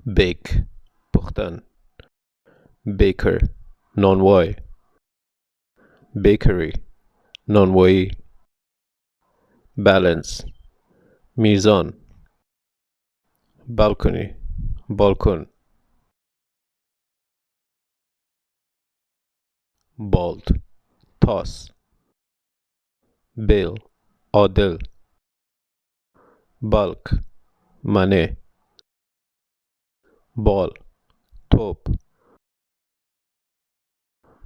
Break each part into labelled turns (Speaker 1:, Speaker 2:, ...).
Speaker 1: بیک پختن. بیکر نانوای. بیکری نانوایی. بالانس میزان. بالکنی بالکن. بالد تاس. بیل عادل. بالک منه. بال توپ.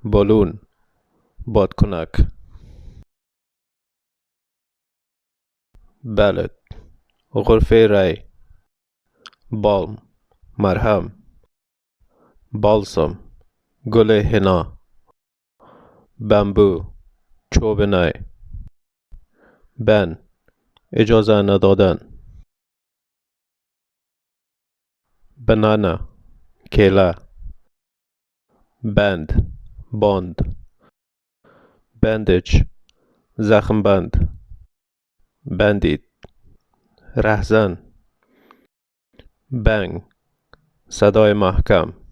Speaker 1: بالون بادکنک. بلد غرفه رای. بالم مرهم. بالسام گل حنا. بمبو چوب نای. بن اجازه ندادن. بنانا کیله. بند باند. بندج زخم بند. بندید رهزن. بنگ صدای محکم.